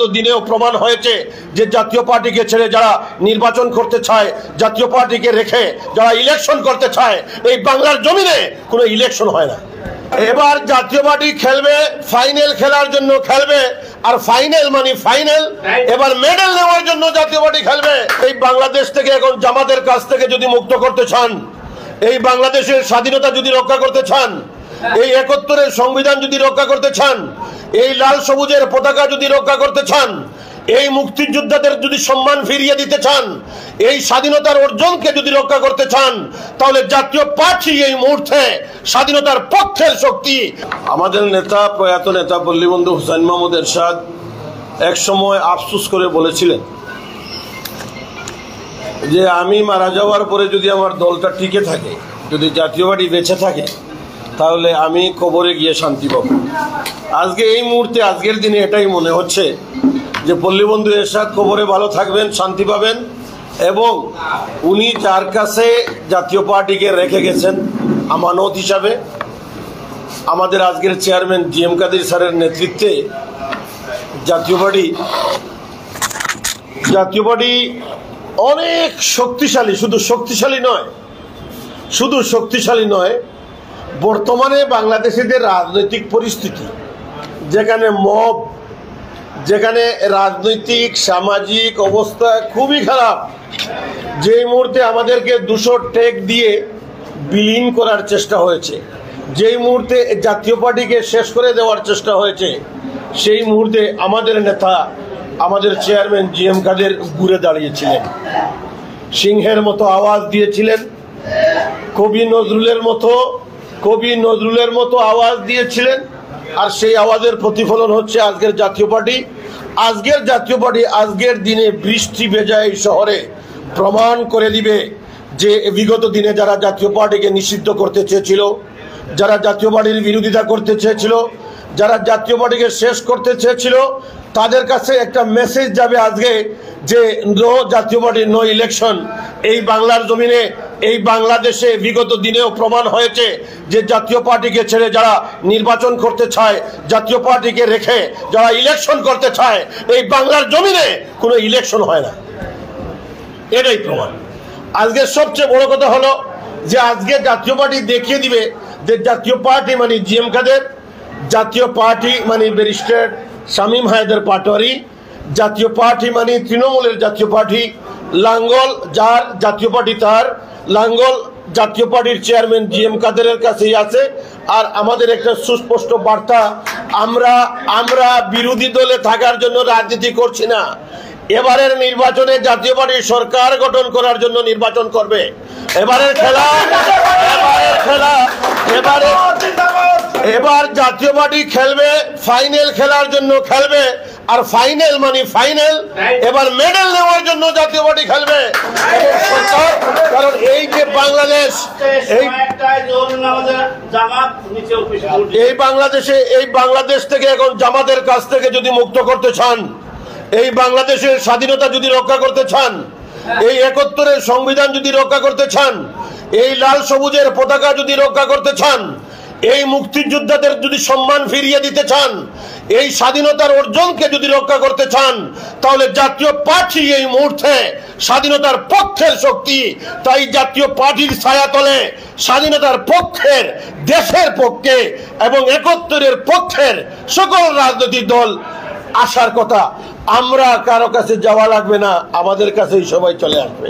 দিনেও প্রমাণ হয়েছে যে জাতীয় পার্টিকে ছেড়ে যারা নির্বাচন করতে চায়, জাতীয় পার্টিকে রেখে যারা ইলেকশন করতে চায়, এই বাংলার জমিনে কোনো ইলেকশন হয় না। এবার জাতীয় পার্টি খেলবে, ফাইনাল খেলার জন্য খেলবে, আর ফাইনাল মানে ফাইনাল। এবার মেডেল নেওয়ার জন্য জাতীয় পার্টি খেলবে। এই বাংলাদেশ থেকে এখন জামাতের কাছ থেকে যদি মুক্ত করতে চান, এই বাংলাদেশের স্বাধীনতা যদি রক্ষা করতে চান, এই ৭১-এর সংবিধান যদি রক্ষা করতে চান, এই লাল সবুজের পতাকা যদি রক্ষা করতে চান, এই মুক্তিযোদ্ধাদের যদি সম্মান ফিরিয়ে দিতে চান, এই স্বাধীনতার অর্জনকে যদি রক্ষা করতে চান, তাহলে জাতীয় পার্টি এই মুহূর্তে স্বাধীনতার পক্ষের শক্তি। আমাদের নেতা, প্রয়াত নেতা পল্লীবন্ধু হুসাইন মাহমুদ এরশাদ এক সময় আফসোস করে বলেছিলেন যে আমি মারা যাওয়ার পরে যদি আমার দলটা টিকে থাকে, যদি জাতীয় পার্টি বেঁচে থাকে, তাহলে আমি কবরে গিয়ে শান্তি পাবো। আজকে এই মুহূর্তে, আজকের দিনে এটাই মনে হচ্ছে যে পল্লীবন্ধু এরশাদ কবরে ভালো থাকবেন, শান্তি পাবেন, এবং উনি যার কাছে জাতীয় পার্টিকে রেখে গেছেন আমানত হিসাবে, আমাদের আজকের চেয়ারম্যান জিএম কাদের স্যারের নেতৃত্বে জাতীয় পার্টি অনেক শক্তিশালী। শুধু শক্তিশালী নয়, বর্তমানে বাংলাদেশের যে রাজনৈতিক পরিস্থিতি, যেখানে মব, যেখানে রাজনৈতিক সামাজিক অবস্থা খুবই খারাপ, যে মুহূর্তে আমাদেরকে ২০০ টেক দিয়ে বিলীন করার চেষ্টা হয়েছে, যেই মুহূর্তে জাতীয় পার্টিকে শেষ করে দেওয়ার চেষ্টা হয়েছে, সেই মুহূর্তে আমাদের নেতা, আমাদের চেয়ারম্যান জিএম কাদের ঘুরে দাঁড়িয়েছিলেন, সিংহের মতো আওয়াজ দিয়েছিলেন, কবি নজরুলের মতো আওয়াজ দিয়েছিলেন। আর সেই আওয়াজের প্রতিফলন হচ্ছে আজকের জাতীয় পার্টি। আজকের দিনে বৃষ্টি ভেজা এই শহরে প্রমাণ করে দিবে যে বিগত দিনে যারা জাতীয় পার্টিকে নিষিদ্ধ করতে চেয়েছিল, যারা জাতীয় পার্টির বিরোধিতা করতে চেয়েছিল, যারা জাতীয় পার্টিকে শেষ করতে চেয়েছিল, তাদের কাছে একটা মেসেজ যাবে আজকে যে নো জাতীয় পার্টি, নো ইলেকশন। এই বাংলার জমিনে, এই বাংলাদেশে বিগত দিনেও প্রমাণ হয়েছে যে জাতীয় পার্টিকে ছেড়ে যারা নির্বাচন করতে চায়, জাতীয় পার্টিকে রেখে যারা ইলেকশন করতে চায়, এই বাংলার জমিনে কোনো ইলেকশন হয় না। এটাই প্রমাণ। আজকে সবচেয়ে বড় কথা হলো যে আজকে জাতীয় পার্টি দেখিয়ে দিবে যে জাতীয় পার্টি মানে জিএম কাদের, জাতীয় পার্টি মানে ব্যারিস্টার শামীম হায়দার পাটোয়ারি, জাতীয় পার্টি মানে তৃণমূলের জাতীয় পার্টি, লাঙ্গল যার জাতীয় পার্টি তার, লাঙ্গল জাতীয় পার্টির চেয়ারম্যান জিএম কাদেরের কাছেই আছে। আর আমাদের একটা সুস্পষ্ট বার্তা, আমরা বিরোধী দলে থাকার জন্য রাজনীতি করছি না। এবারের নির্বাচনে জাতীয় পার্টি সরকার গঠন করার জন্য নির্বাচন করবে। এবার জাতীয় পার্টি খেলবে, ফাইনাল খেলার জন্য খেলবে, আর ফাইনাল মানে ফাইনাল। এবার মেডেল নেওয়ার জন্য জাতীয় পার্টি খেলবে। কারণ এই যে বাংলাদেশ, এই বাংলাদেশ থেকে এখন জামাতের কাছ থেকে যদি মুক্ত করতে চান, এই বাংলাদেশের স্বাধীনতা যদি রক্ষা করতে চান, এই ৭১-এর সংবিধান যদি রক্ষা করতে চান, এই লাল সবুজের পতাকা যদি রক্ষা করতে চান, এই মুক্তিযোদ্ধাদের যদি সম্মান ফিরিয়ে দিতে চান, এই স্বাধীনতার অর্জনকে যদি রক্ষা করতে চান, তাহলে জাতীয় পার্টি এই মুহূর্তে স্বাধীনতার পক্ষের শক্তি। তাই জাতীয় পার্টির ছায়াতলে স্বাধীনতার পক্ষের, দেশের পক্ষে এবং ৭১-এর পক্ষের সকল রাজনৈতিক দল আসার কথা। আমরা কারো কাছে যাওয়া লাগবে না, আমাদের কাছেই সবাই চলে আসবে।